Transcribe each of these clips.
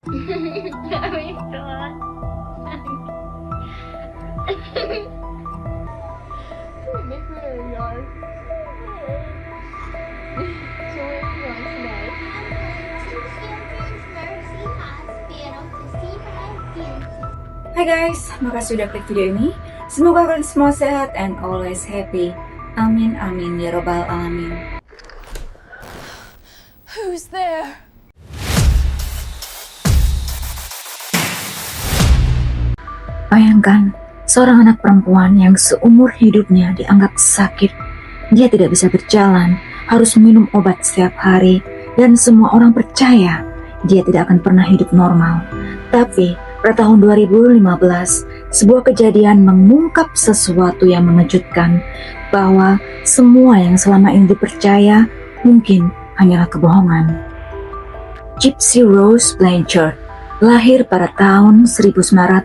Habis doang. Make me yard. So where are you going today? Hai guys, makasih udah klik video ini. Semoga kalian semua sehat and always happy. Amin amin ya robbal alamin. Who's there? Bayangkan, seorang anak perempuan yang seumur hidupnya dianggap sakit. Dia tidak bisa berjalan, harus minum obat setiap hari, dan semua orang percaya dia tidak akan pernah hidup normal. Tapi pada tahun 2015, sebuah kejadian mengungkap sesuatu yang mengejutkan, bahwa semua yang selama ini dipercaya mungkin hanyalah kebohongan. Gypsy Rose Blanchard lahir pada tahun 1991.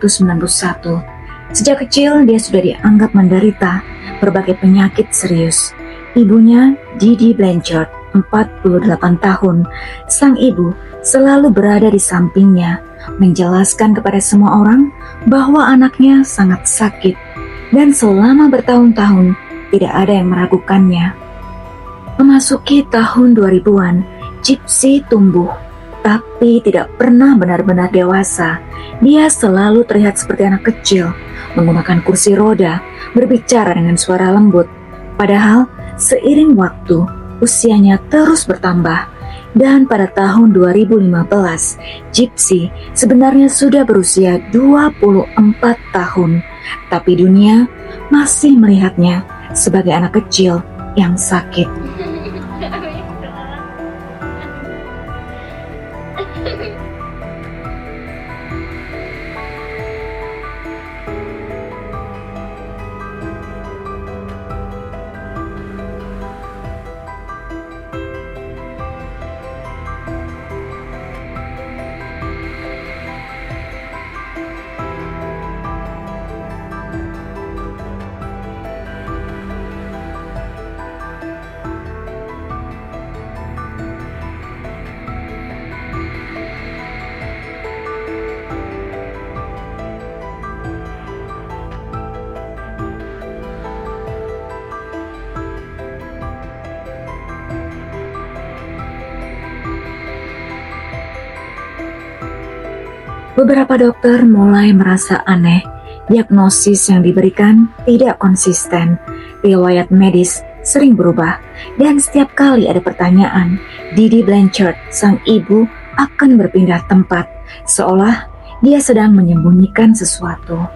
Sejak kecil dia sudah dianggap menderita berbagai penyakit serius. Ibunya, Didi Blanchard, 48 tahun. Sang ibu selalu berada di sampingnya, menjelaskan kepada semua orang bahwa anaknya sangat sakit, dan selama bertahun-tahun tidak ada yang meragukannya. Memasuki tahun 2000-an, Gypsy tumbuh, tapi tidak pernah benar-benar dewasa. Dia selalu terlihat seperti anak kecil, menggunakan kursi roda, berbicara dengan suara lembut. Padahal, seiring waktu, usianya terus bertambah. Dan pada tahun 2015, Gypsy sebenarnya sudah berusia 24 tahun. Tapi dunia masih melihatnya sebagai anak kecil yang sakit. Habis doang. Beberapa dokter mulai merasa aneh. Diagnosis yang diberikan tidak konsisten. Riwayat medis sering berubah. Dan setiap kali ada pertanyaan, Didi Blanchard, sang ibu, akan berpindah tempat. Seolah dia sedang menyembunyikan sesuatu.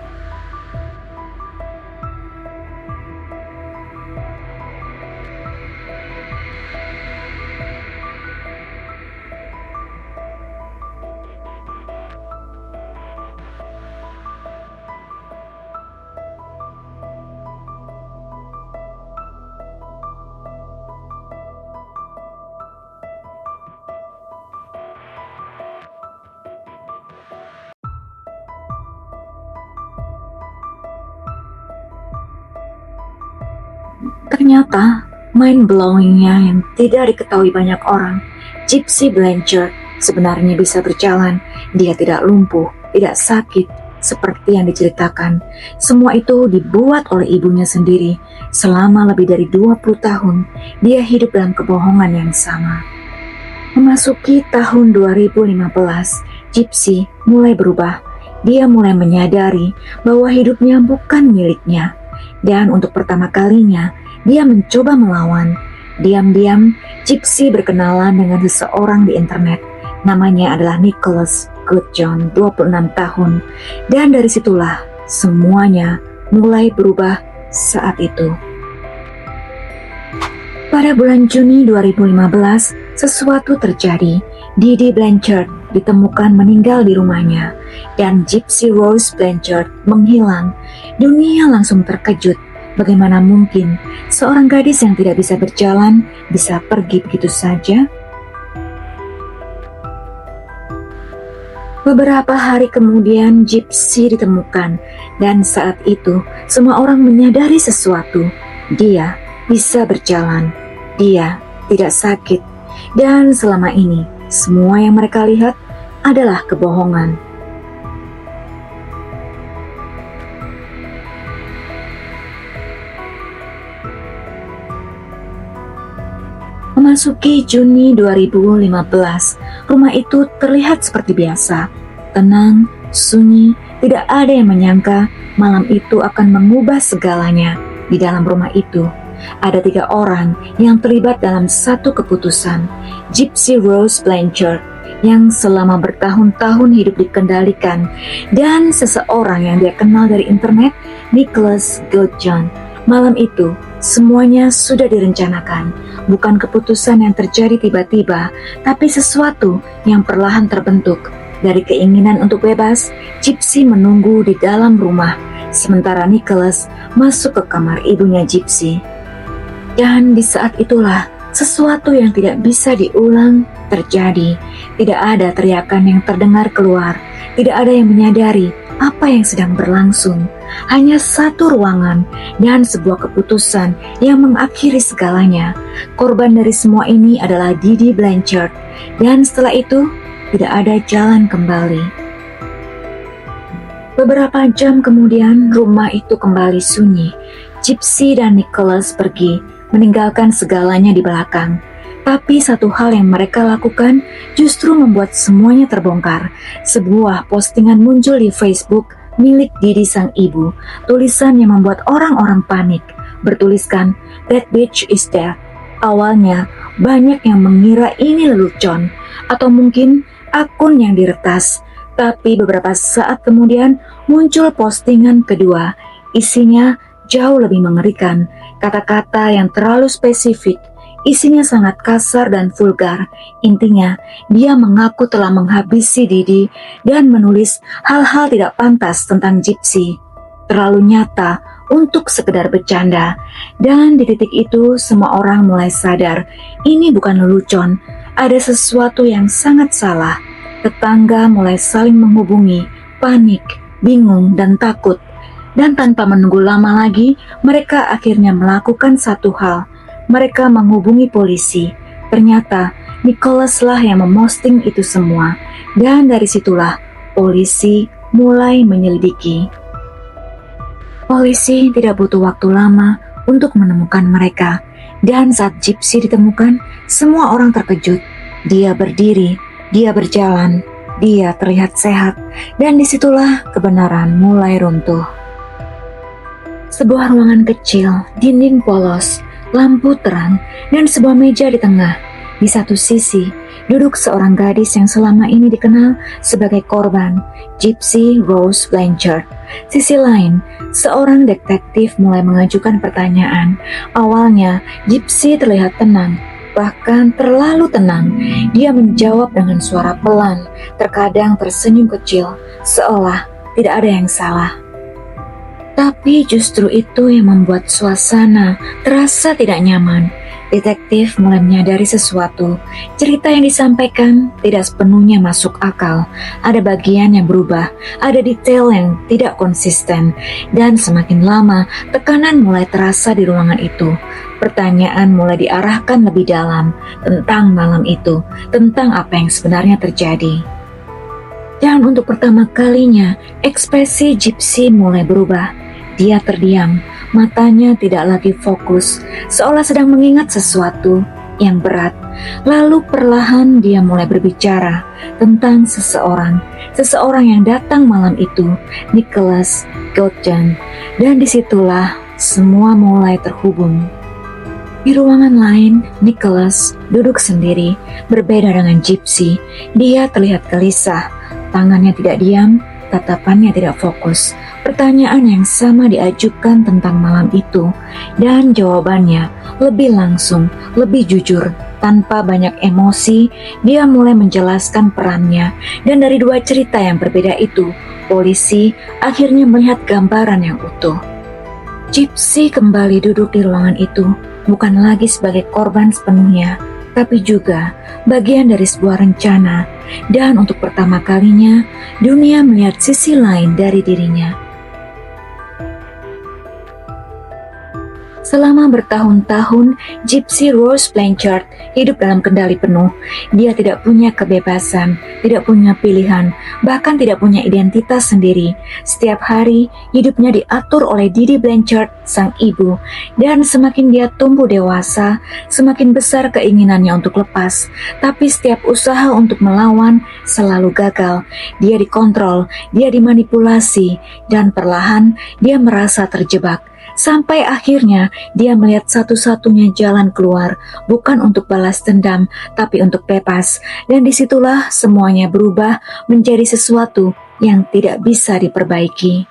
Ternyata, mind-blowing-nya yang tidak diketahui banyak orang, Gypsy Blanchard sebenarnya bisa berjalan. Dia tidak lumpuh, tidak sakit, seperti yang diceritakan. Semua itu dibuat oleh ibunya sendiri. Selama lebih dari 20 tahun, dia hidup dalam kebohongan yang sama. Memasuki tahun 2015, Gypsy mulai berubah. Dia mulai menyadari bahwa hidupnya bukan miliknya. Dan untuk pertama kalinya, dia mencoba melawan. Diam-diam, Gypsy berkenalan dengan seseorang di internet. Namanya adalah Nicholas Goodjohn, 26 tahun. Dan dari situlah semuanya mulai berubah saat itu. Pada bulan Juni 2015, sesuatu terjadi. Didi Blanchard ditemukan meninggal di rumahnya, dan Gypsy Rose Blanchard menghilang. Dunia langsung terkejut. Bagaimana mungkin seorang gadis yang tidak bisa berjalan bisa pergi begitu saja? Beberapa hari kemudian Gypsy ditemukan, dan saat itu semua orang menyadari sesuatu. Dia bisa berjalan, dia tidak sakit, dan selama ini semua yang mereka lihat adalah kebohongan. Memasuki Juni 2015, rumah itu terlihat seperti biasa, tenang, sunyi, tidak ada yang menyangka malam itu akan mengubah segalanya. Di dalam rumah itu, ada 3 orang yang terlibat dalam satu keputusan. Gypsy Rose Blanchard yang selama bertahun-tahun hidup dikendalikan, dan seseorang yang dia kenal dari internet, Nicholas Goodjohn. Malam itu, semuanya sudah direncanakan. Bukan keputusan yang terjadi tiba-tiba, tapi sesuatu yang perlahan terbentuk. Dari keinginan untuk bebas, Gypsy menunggu di dalam rumah, sementara Nicholas masuk ke kamar ibunya Gypsy. Dan di saat itulah, sesuatu yang tidak bisa diulang terjadi. Tidak ada teriakan yang terdengar keluar, tidak ada yang menyadari apa yang sedang berlangsung. Hanya satu ruangan dan sebuah keputusan yang mengakhiri segalanya. Korban dari semua ini adalah Didi Blanchard, dan setelah itu tidak ada jalan kembali. Beberapa jam kemudian, rumah itu kembali sunyi. Gypsy dan Nicholas pergi, meninggalkan segalanya di belakang. Tapi satu hal yang mereka lakukan justru membuat semuanya terbongkar. Sebuah postingan muncul di Facebook milik Didi sang ibu. Tulisan yang membuat orang-orang panik. Bertuliskan, "That bitch is dead." Awalnya, banyak yang mengira ini lelucon atau mungkin akun yang diretas. Tapi beberapa saat kemudian muncul postingan kedua. Isinya jauh lebih mengerikan. Kata-kata yang terlalu spesifik. Isinya sangat kasar dan vulgar. Intinya, dia mengaku telah menghabisi Didi dan menulis hal-hal tidak pantas tentang Gypsy. Terlalu nyata untuk sekedar bercanda. Dan di titik itu, semua orang mulai sadar, ini bukan lelucon. Ada sesuatu yang sangat salah. Tetangga mulai saling menghubungi, panik, bingung, dan takut. Dan tanpa menunggu lama lagi, mereka akhirnya melakukan satu hal. Mereka menghubungi polisi. Ternyata Nicholas lah yang memosting itu semua. Dan dari situlah polisi mulai menyelidiki. Polisi tidak butuh waktu lama untuk menemukan mereka. Dan saat Gypsy ditemukan, semua orang terkejut. Dia berdiri, dia berjalan, dia terlihat sehat. Dan disitulah kebenaran mulai runtuh. Sebuah ruangan kecil, dinding polos, lampu terang, dan sebuah meja di tengah. Di satu sisi, duduk seorang gadis yang selama ini dikenal sebagai korban, Gypsy Rose Blanchard. Sisi lain, seorang detektif mulai mengajukan pertanyaan. Awalnya, Gypsy terlihat tenang, bahkan terlalu tenang. Dia menjawab dengan suara pelan, terkadang tersenyum kecil, seolah tidak ada yang salah. Tapi justru itu yang membuat suasana terasa tidak nyaman. Detektif mulai menyadari sesuatu. Cerita yang disampaikan tidak sepenuhnya masuk akal. Ada bagian yang berubah, ada detail yang tidak konsisten. Dan semakin lama, tekanan mulai terasa di ruangan itu. Pertanyaan mulai diarahkan lebih dalam tentang malam itu, tentang apa yang sebenarnya terjadi. Dan untuk pertama kalinya, ekspresi Gypsy mulai berubah. Dia terdiam, matanya tidak lagi fokus, seolah sedang mengingat sesuatu yang berat. Lalu perlahan dia mulai berbicara tentang seseorang yang datang malam itu, Nicholas Goodjohn. Dan disitulah semua mulai terhubung. Di ruangan lain, Nicholas duduk sendiri, berbeda dengan Gypsy. Dia terlihat gelisah, tangannya tidak diam, tatapannya tidak fokus. Pertanyaan yang sama diajukan tentang malam itu, dan jawabannya lebih langsung, lebih jujur. Tanpa banyak emosi, dia mulai menjelaskan perannya. Dan dari dua cerita yang berbeda itu, polisi akhirnya melihat gambaran yang utuh. Gypsy kembali duduk di ruangan itu, bukan lagi sebagai korban sepenuhnya, tapi juga bagian dari sebuah rencana. Dan untuk pertama kalinya, dunia melihat sisi lain dari dirinya. Selama bertahun-tahun, Gypsy Rose Blanchard hidup dalam kendali penuh. Dia tidak punya kebebasan, tidak punya pilihan, bahkan tidak punya identitas sendiri. Setiap hari, hidupnya diatur oleh Didi Blanchard, sang ibu. Dan semakin dia tumbuh dewasa, semakin besar keinginannya untuk lepas. Tapi setiap usaha untuk melawan selalu gagal. Dia dikontrol, dia dimanipulasi, dan perlahan dia merasa terjebak. Sampai akhirnya dia melihat satu-satunya jalan keluar, bukan untuk balas dendam, tapi untuk bebas. Dan disitulah semuanya berubah menjadi sesuatu yang tidak bisa diperbaiki.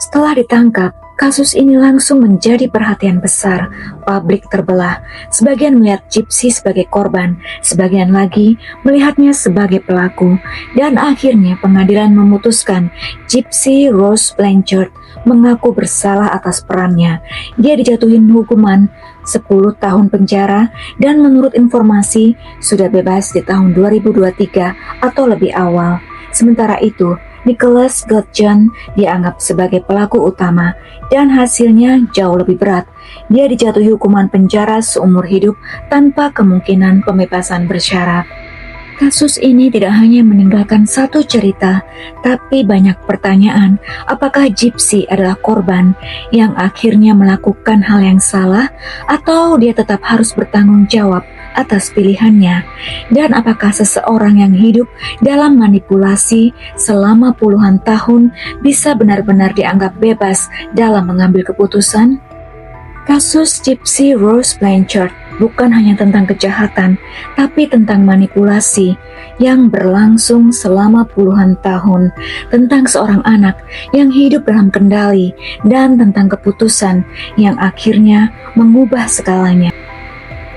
Setelah ditangkap, kasus ini langsung menjadi perhatian besar. Publik terbelah. Sebagian melihat Gypsy sebagai korban, sebagian lagi melihatnya sebagai pelaku. Dan akhirnya pengadilan memutuskan Gypsy Rose Blanchard mengaku bersalah atas perannya. Dia dijatuhin hukuman 10 tahun penjara dan menurut informasi sudah bebas di tahun 2023 atau lebih awal. Sementara itu, Nicholas Gudgeon dianggap sebagai pelaku utama dan hasilnya jauh lebih berat. Dia dijatuhi hukuman penjara seumur hidup tanpa kemungkinan pembebasan bersyarat. Kasus ini tidak hanya meninggalkan satu cerita, tapi banyak pertanyaan. Apakah Gypsy adalah korban yang akhirnya melakukan hal yang salah, atau dia tetap harus bertanggung jawab atas pilihannya? Dan apakah seseorang yang hidup dalam manipulasi selama puluhan tahun bisa benar-benar dianggap bebas dalam mengambil keputusan? Kasus Gypsy Rose Blanchard bukan hanya tentang kejahatan, tapi tentang manipulasi yang berlangsung selama puluhan tahun, tentang seorang anak yang hidup dalam kendali, dan tentang keputusan yang akhirnya mengubah segalanya.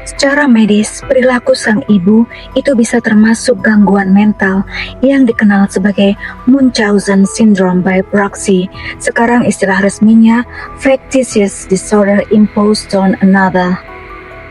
Secara medis, perilaku sang ibu itu bisa termasuk gangguan mental yang dikenal sebagai Munchausen Syndrome by proxy. Sekarang istilah resminya Factitious Disorder Imposed on Another.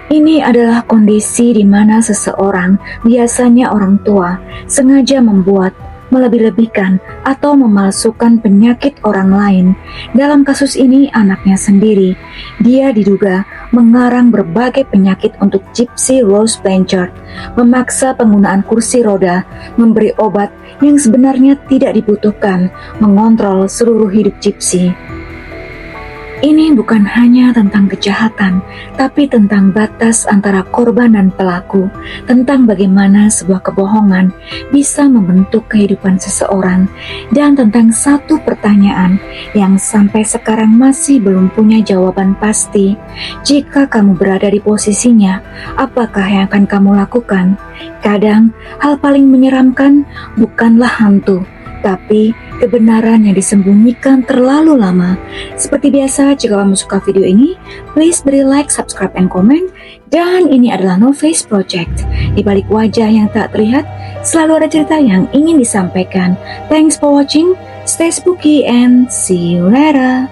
Ini adalah kondisi di mana seseorang, biasanya orang tua, sengaja membuat, melebih-lebihkan, atau memalsukan penyakit orang lain. Dalam kasus ini, anaknya sendiri. Dia diduga mengarang berbagai penyakit untuk Gypsy Rose Blanchard, memaksa penggunaan kursi roda, memberi obat yang sebenarnya tidak dibutuhkan, mengontrol seluruh hidup Gypsy. Ini bukan hanya tentang kejahatan, tapi tentang batas antara korban dan pelaku, tentang bagaimana sebuah kebohongan bisa membentuk kehidupan seseorang, dan tentang satu pertanyaan yang sampai sekarang masih belum punya jawaban pasti. Jika kamu berada di posisinya, apakah yang akan kamu lakukan? Kadang, hal paling menyeramkan bukanlah hantu, tapi kebenaran yang disembunyikan terlalu lama. Seperti biasa, jika kamu suka video ini, please beri like, subscribe, and comment. Dan ini adalah No Face Project. Di balik wajah yang tak terlihat, selalu ada cerita yang ingin disampaikan. Thanks for watching, stay spooky, and see you later.